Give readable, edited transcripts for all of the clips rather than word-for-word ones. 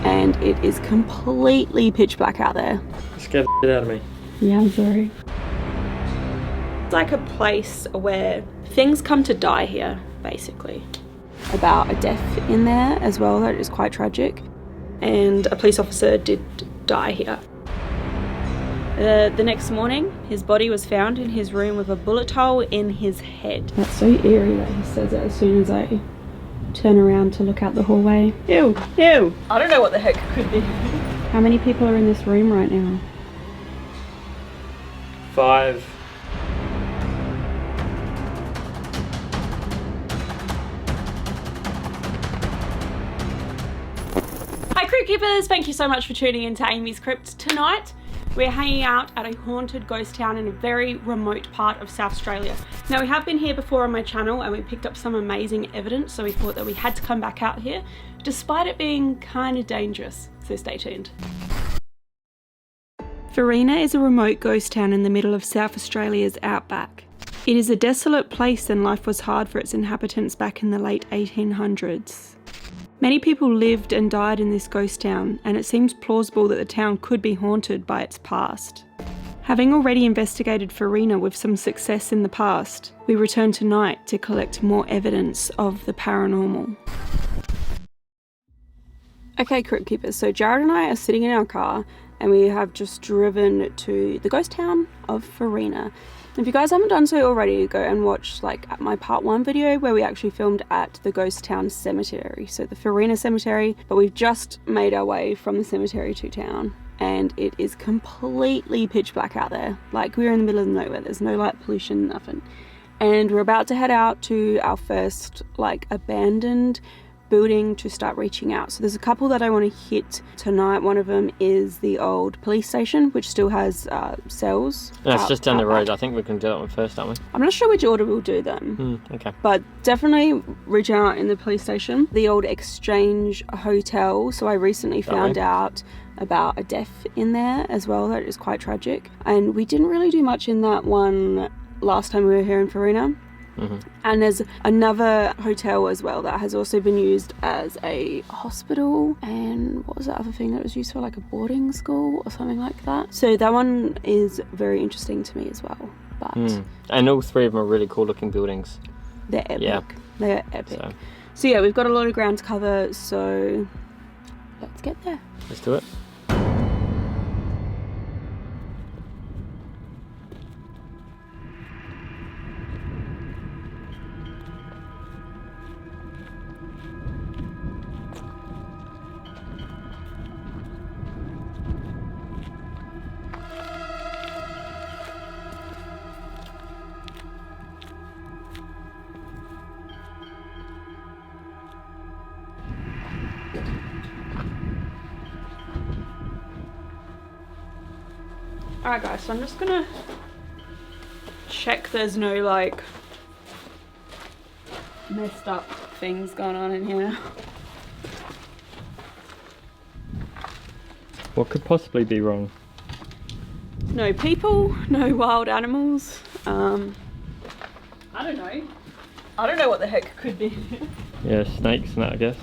and it is completely pitch black out there. You scared the shit out of me. Yeah, I'm sorry. It's like a place where things come to die here, basically. About a death in there as well, that is quite tragic. And a police officer did die here. The next morning, his body was found in his room with a bullet hole in his head. That's so eerie that he says it as soon as I turn around to look out the hallway. Ew, ew. I don't know what the heck it could be. How many people are in this room right now? 5. Hi Crypt Keepers, thank you so much for tuning in to AmysCrypt. Tonight we're hanging out at a haunted ghost town in a very remote part of South Australia. Now we have been here before on my channel and we picked up some amazing evidence, so we thought that we had to come back out here despite it being kind of dangerous, so stay tuned. Farina is a remote ghost town in the middle of South Australia's Outback. It is a desolate place and life was hard for its inhabitants back in the late 1800s. Many people lived and died in this ghost town, and it seems plausible that the town could be haunted by its past. Having already investigated Farina with some success in the past, we return tonight to collect more evidence of the paranormal. Okay, Crypt Keepers, so Jared and I are sitting in our car and we have just driven to the ghost town of Farina. If you guys haven't done so already, go and watch like my part 1 video where we actually filmed at the ghost town cemetery, so the Farina cemetery, but we've just made our way from the cemetery to town and it is completely pitch black out there. Like, we're in the middle of nowhere, there's no light pollution, nothing. And we're about to head out to our first like abandoned building to start reaching out. So there's a couple that I want to hit tonight. One of them is the old police station, which still has cells. No, it's just down the road. I think we can do that one first, aren't we? I'm not sure which order we'll do them. Okay. But definitely reach out in the police station. The old Exchange Hotel. So I recently found out about a death in there as well. That is quite tragic. And we didn't really do much in that one last time we were here in Farina. And there's another hotel as well that has also been used as a hospital, and what was that other thing that was used for, like a boarding school or something like that. So that one is very interesting to me as well. But and all 3 of them are really cool looking buildings. They're epic. Yeah. They're epic. So yeah, we've got a lot of ground to cover, so let's get there. Let's do it. Alright guys, so I'm just gonna check there's no like messed up things going on in here. What could possibly be wrong? No people, no wild animals. I don't know. I don't know what the heck it could be. Yeah, snakes and that, I guess.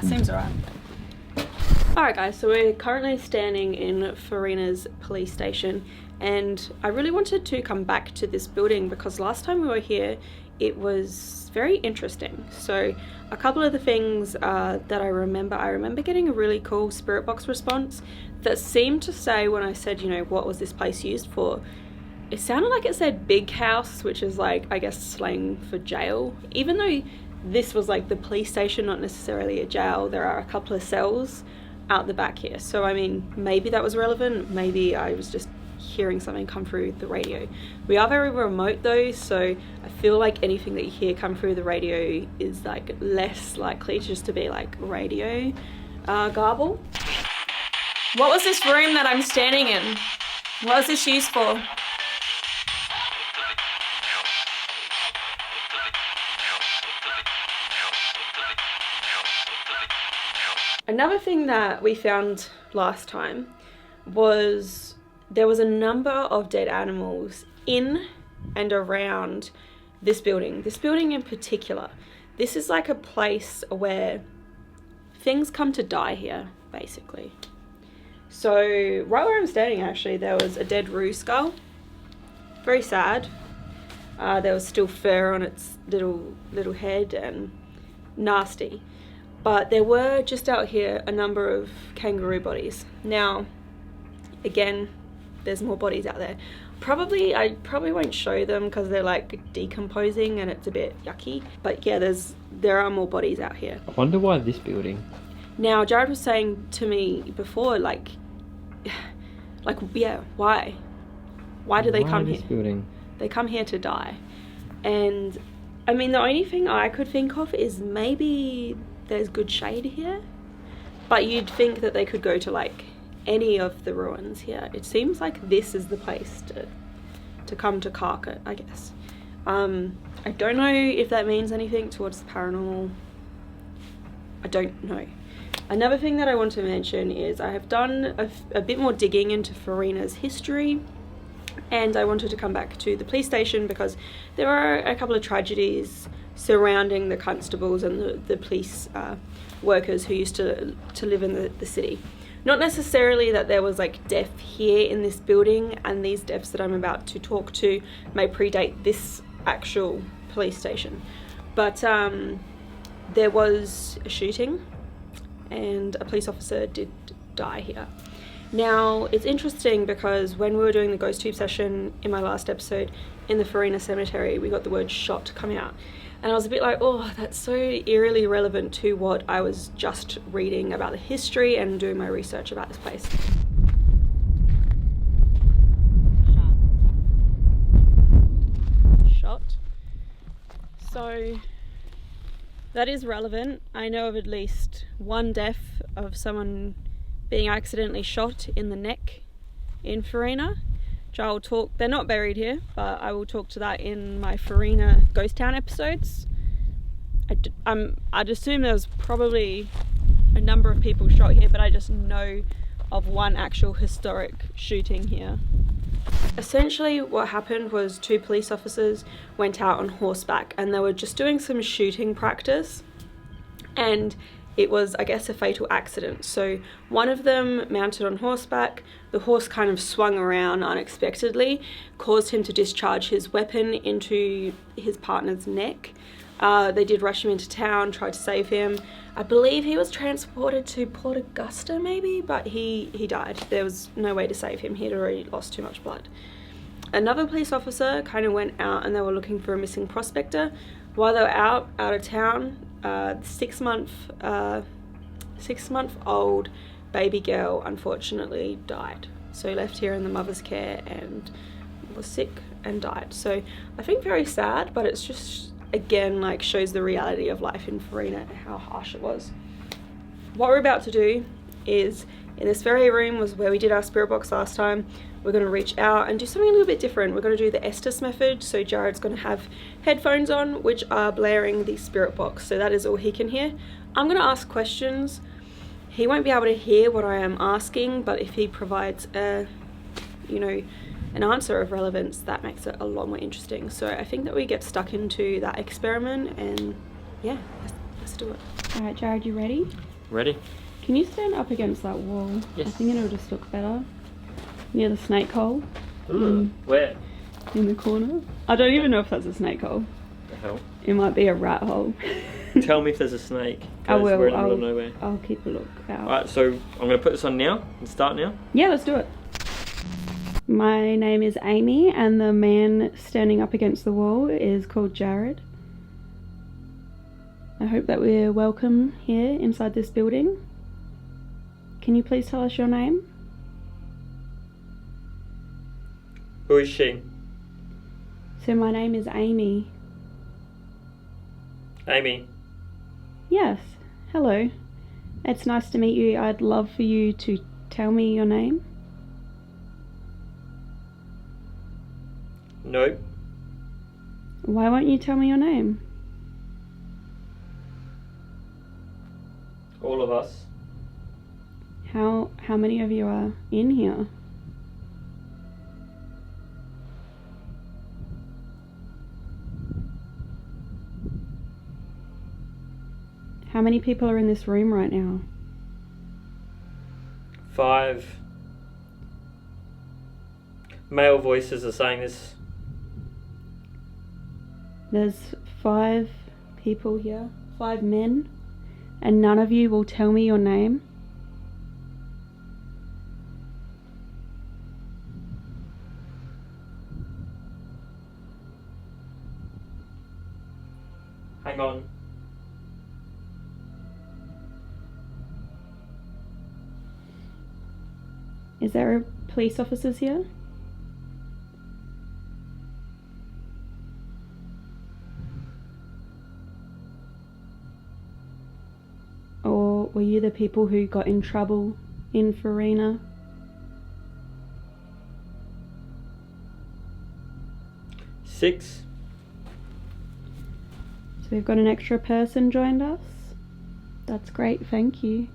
Seems alright. Alright guys, so we're currently standing in Farina's police station, and I really wanted to come back to this building because last time we were here it was very interesting. So a couple of the things that I remember getting a really cool spirit box response that seemed to say, when I said, you know, what was this place used for, it sounded like it said big house, which is like, I guess, slang for jail. Even though this was like the police station, not necessarily a jail, there are a couple of cells out the back here. So I mean, maybe that was relevant, maybe I was just hearing something come through the radio. We are very remote though, so I feel like anything that you hear come through the radio is like less likely just to be like radio garble. What was this room that I'm standing in? What is this used for? Another thing that we found last time was there was a number of dead animals in and around this building. This building in particular. This is like a place where things come to die here, basically. So right where I'm standing, actually, there was a dead roo skull. Very sad. There was still fur on its little head and nasty. But there were just out here a number of kangaroo bodies. Now, again, there's more bodies out there. I probably won't show them because they're like decomposing and it's a bit yucky. But yeah, there are more bodies out here. I wonder why this building. Now, Jared was saying to me before, yeah, why? Why do they come here? This building? They come here to die. And I mean, the only thing I could think of is maybe there's good shade here. But you'd think that they could go to like any of the ruins here. It seems like this is the place to come to cark it, I guess. I don't know if that means anything towards the paranormal. I don't know. Another thing that I want to mention is I have done a bit more digging into Farina's history, and I wanted to come back to the police station because there are a couple of tragedies surrounding the constables and the police workers who used to live in the city. Not necessarily that there was like death here in this building, and these deaths that I'm about to talk to may predate this actual police station, but there was a shooting and a police officer did die here. Now, it's interesting because when we were doing the ghost tube session in my last episode in the Farina cemetery, we got the word shot come out. And I was a bit like, oh, that's so eerily relevant to what I was just reading about the history and doing my research about this place. Shot. So that is relevant. I know of at least one death of someone being accidentally shot in the neck in Farina. Which I will talk, they're not buried here, but I will talk to that in my Farina Ghost Town episodes. I'd assume there was probably a number of people shot here, but I just know of one actual historic shooting here. Essentially what happened was two police officers went out on horseback and they were just doing some shooting practice, and it was, I guess, a fatal accident. So one of them mounted on horseback, the horse kind of swung around unexpectedly, caused him to discharge his weapon into his partner's neck. They did rush him into town, tried to save him. I believe he was transported to Port Augusta maybe, but he died. There was no way to save him. He had already lost too much blood. Another police officer kind of went out and they were looking for a missing prospector. While they were out of town, 6 month old baby girl unfortunately died. So left here in the mother's care and was sick and died. So I think very sad, but it's just, again, like shows the reality of life in Farina and how harsh it was. What we're about to do is, in this very room was where we did our spirit box last time. We're going to reach out and do something a little bit different. We're going to do the Estes method. So Jared's going to have headphones on which are blaring the spirit box, so that is all he can hear. I'm going to ask questions. He won't be able to hear what I am asking, but if he provides an answer of relevance, that makes it a lot more interesting. So I think that we get stuck into that experiment, and yeah, let's do it. All right, Jared, you ready? Ready? Can you stand up against that wall? Yes. I think it'll just look better. Near the snake hole. Where? In the corner. I don't even know if that's a snake hole. The hell? It might be a rat hole. Tell me if there's a snake. I will. We're in the middle of nowhere. I'll keep a look out. Alright, so I'm going to put this on now and start now. Yeah, let's do it. My name is Amy and the man standing up against the wall is called Jared. I hope that we're welcome here inside this building. Can you please tell us your name? Who is she? So my name is Amy. Amy. Yes, hello. It's nice to meet you. I'd love for you to tell me your name. No. Why won't you tell me your name? All of us. How many of you are in here? How many people are in this room right now? 5 male voices are saying this. There's 5 people here, 5 men, and none of you will tell me your name. Hang on. Is there police officers here? Or were you the people who got in trouble in Farina? Six. So we've got an extra person joined us. That's great, thank you.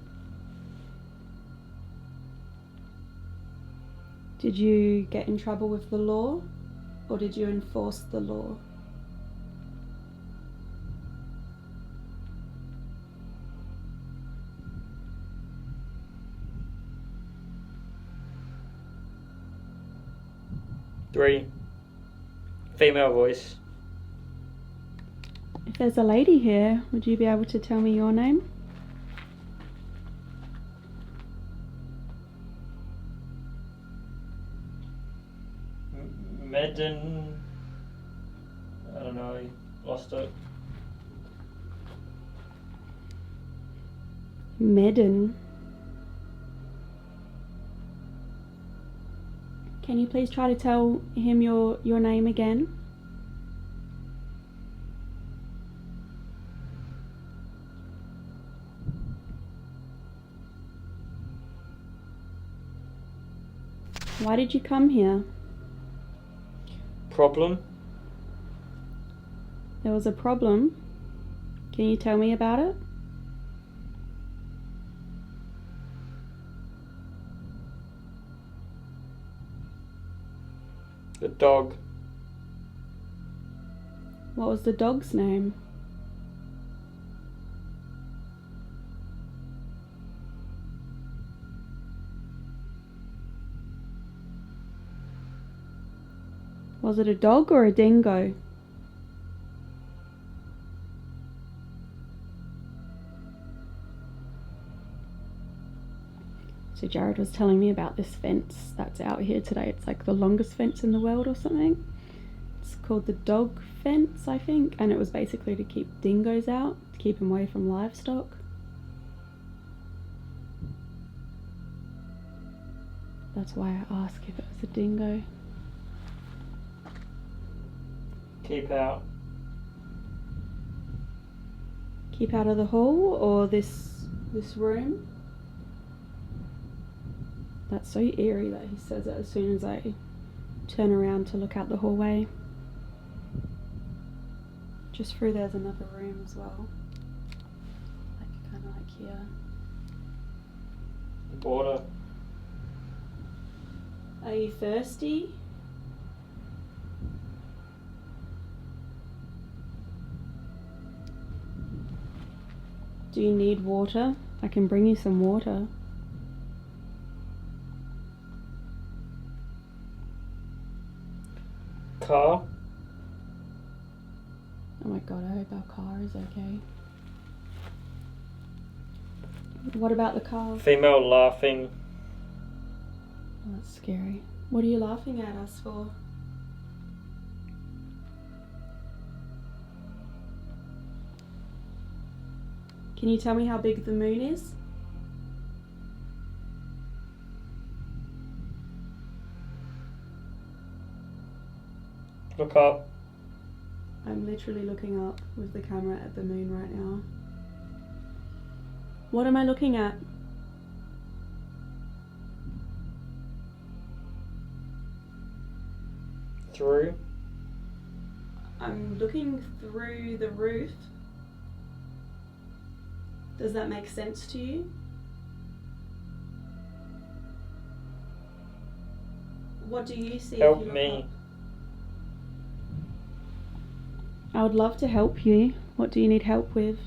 Did you get in trouble with the law, or did you enforce the law? Three. Female voice. If there's a lady here, would you be able to tell me your name? Medin. I don't know, lost it. Medin. Can you please try to tell him your name again? Why did you come here? Problem. There was a problem. Can you tell me about it? The dog. What was the dog's name? Was it a dog or a dingo? So Jared was telling me about this fence that's out here today. It's like the longest fence in the world or something. It's called the dog fence, I think, and it was basically to keep dingoes out, to keep them away from livestock. That's why I asked if it was a dingo. Keep out. Keep out of the hall or this room? That's so eerie that he says it as soon as I turn around to look out the hallway. Just through there's another room as well. Like kind of like here. The border. Are you thirsty? Do you need water? I can bring you some water. Car. Oh my god, I hope our car is okay. What about the car? Female laughing. Oh, that's scary. What are you laughing at us for? Can you tell me how big the moon is? Look up. I'm literally looking up with the camera at the moon right now. What am I looking at? Through. I'm looking through the roof. Does that make sense to you? What do you see? Help me. I would love to help you. What do you need help with?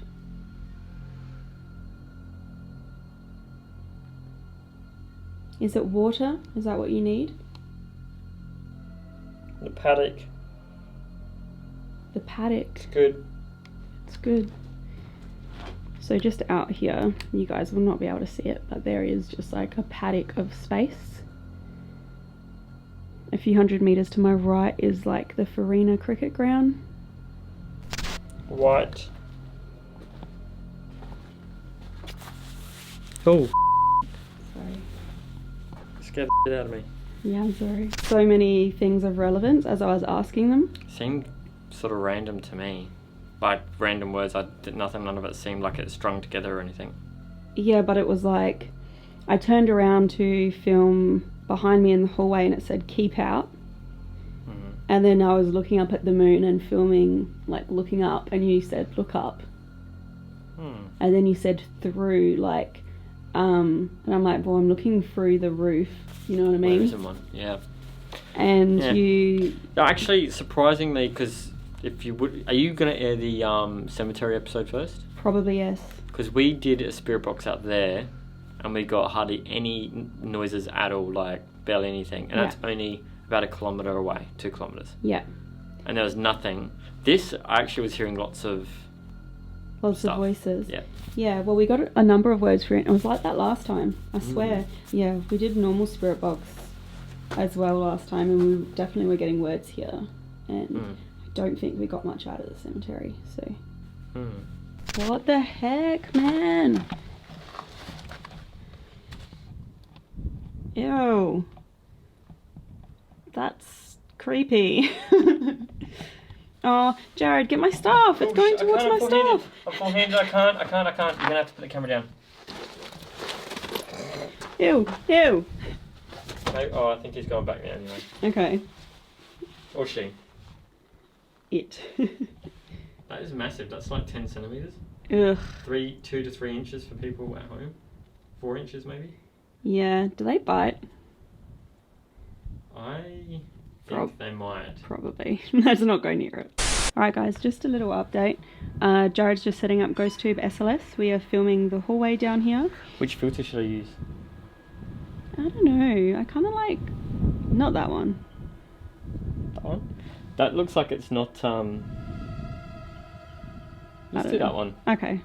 Is it water? Is that what you need? The paddock. The paddock. It's good. It's good. So just out here, you guys will not be able to see it, but there is just like a paddock of space. A few hundred meters to my right is like the Farina cricket ground. White. Oh. Sorry. Scared the shit out of me. Yeah, I'm sorry. So many things of relevance as I was asking them. Seemed sort of random to me. Like random words, none of it seemed like it strung together or anything. Yeah, but it was like, I turned around to film behind me in the hallway and it said keep out. Mm-hmm. And then I was looking up at the moon and filming, like looking up, and you said look up. And then you said through, like, and I'm like, well, I'm looking through the roof, you know what I mean? Where is one? Yeah. And Yeah. you... Actually, surprisingly, because if you would... Are you going to air the cemetery episode first? Probably, yes. Because we did a spirit box out there, and we got hardly any noises at all, like barely anything. And that's only about 1 kilometre away, 2 kilometres. Yeah. And there was nothing. This, I actually was hearing lots of Of voices. Yeah. Yeah, well, we got a number of words for it. It was like that last time, I swear. Yeah, we did normal spirit box as well last time, and we definitely were getting words here. And I don't think we got much out of the cemetery, so... What the heck, man? Ew. That's creepy. Oh, Jared, get my stuff. It's going towards my stuff. I'm full-handed. I can't. You're going to have to put the camera down. Ew. Okay. Oh, I think he's going back now anyway. Okay. Or she. It. That is massive. That's like 10 centimetres. Ugh. 2 to 3 inches for people at home. 4 inches maybe. Yeah. Do they bite? I think they might. Probably. Let's not go near it. Alright guys, just a little update. Jared's just setting up Ghost Tube SLS. We are filming the hallway down here. Which filter should I use? I don't know. I kind of like... Not that one. That one? That looks like it's not... Let's do that one. Okay.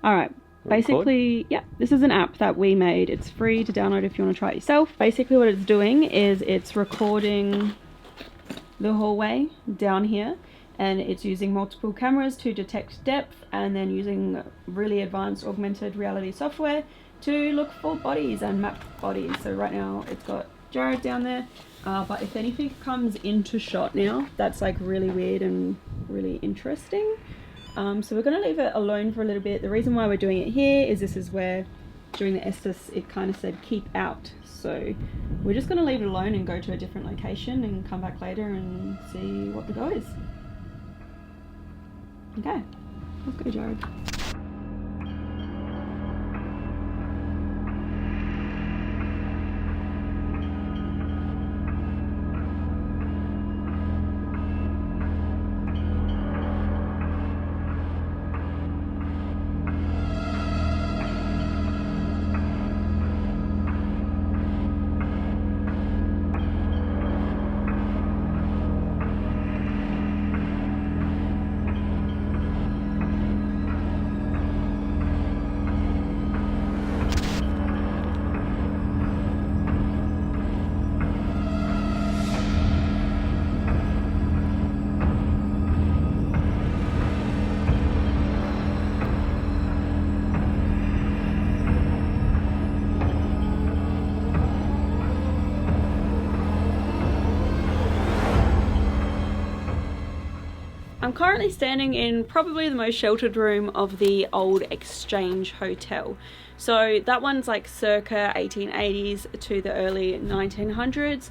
Alright. Basically, yeah, this is an app that we made. It's free to download if you want to try it yourself. Basically what it's doing is it's recording the hallway down here, and it's using multiple cameras to detect depth, and then using really advanced augmented reality software to look for bodies and map bodies. So right now it's got Jared down there, but if anything comes into shot now, that's like really weird and really interesting. So we're going to leave it alone for a little bit. The reason why we're doing it here is this is where during the Estes it kind of said keep out. So we're just going to leave it alone and go to a different location and come back later and see what the go is. Okay, let's go, Jared. I'm currently standing in probably the most sheltered room of the old Exchange Hotel. So that one's like circa 1880s to the early 1900s.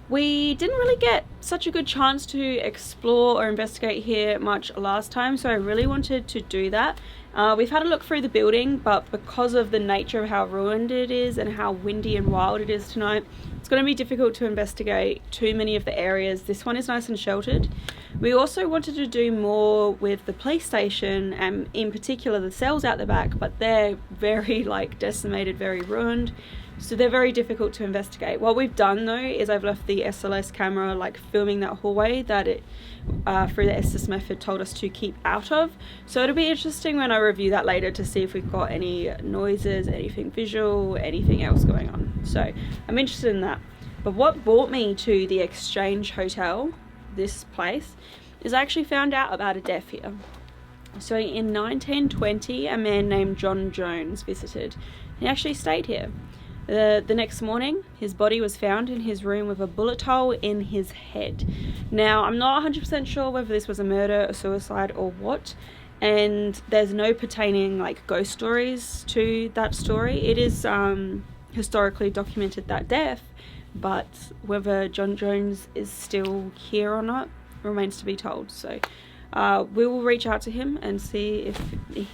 We didn't really get such a good chance to explore or investigate here much last time, so I really wanted to do that. We've had a look through the building, but because of the nature of how ruined it is and how windy and wild it is tonight, it's going to be difficult to investigate too many of the areas. This one is nice and sheltered. We also wanted to do more with the police station and in particular the cells out the back, but they're very like decimated, very ruined. So they're very difficult to investigate. What we've done though is I've left the SLS camera like filming that hallway that it through the Estes method told us to keep out of. So it'll be interesting when I review that later to see if we've got any noises, anything visual, anything else going on. So I'm interested in that. But what brought me to the Exchange Hotel, this place, is I actually found out about a death here. So in 1920, a man named John Jones visited. He actually stayed here. The next morning, his body was found in his room with a bullet hole in his head. Now, I'm not 100% sure whether this was a murder, a suicide, or what, and there's no pertaining like ghost stories to that story. It is historically documented, that death, but whether John Jones is still here or not remains to be told. So we will reach out to him and see if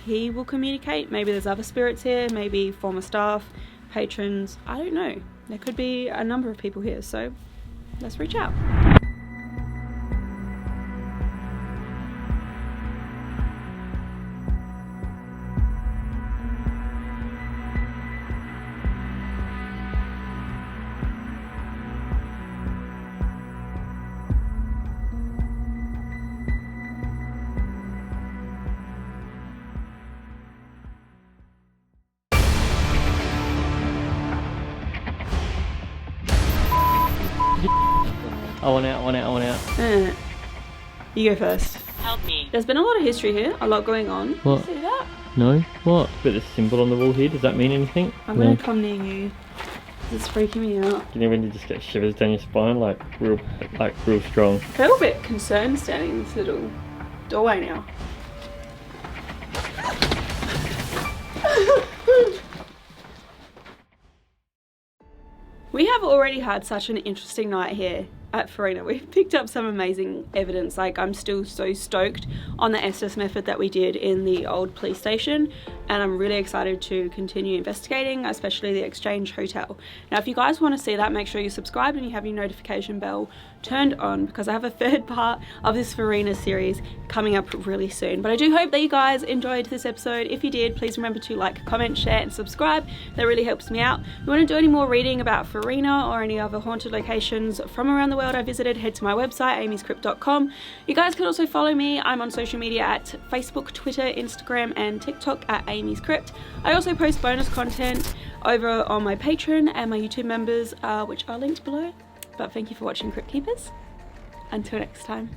he will communicate. Maybe there's other spirits here, maybe former staff, patrons, I don't know. There could be a number of people here, so let's reach out. I want out. You go first. Help me. There's been a lot of history here, a lot going on. What? See that? No? What? Bit of symbol on the wall here, does that mean anything? I'm gonna come near you. It's freaking me out. You know when you just get shivers down your spine, like real strong? I feel a bit concerned standing in this little doorway now. We have already had such an interesting night here at Farina. We've picked up some amazing evidence. Like, I'm still so stoked on the Estes method that we did in the old police station, and I'm really excited to continue investigating, especially the Exchange Hotel. Now, if you guys want to see that, make sure you subscribe and you have your notification bell turned on, because I have a third part of this Farina series coming up really soon. But I do hope that you guys enjoyed this episode. If you did, please remember to like, comment, share and subscribe. That really helps me out. If you want to do any more reading about Farina or any other haunted locations from around the world I visited, head to my website, AmysCrypt.com. You guys can also follow me. I'm on social media at Facebook, Twitter, Instagram and TikTok at AmysCrypt. I also post bonus content over on my Patreon and my YouTube members, which are linked below. But thank you for watching, Crypt Keepers. Until next time.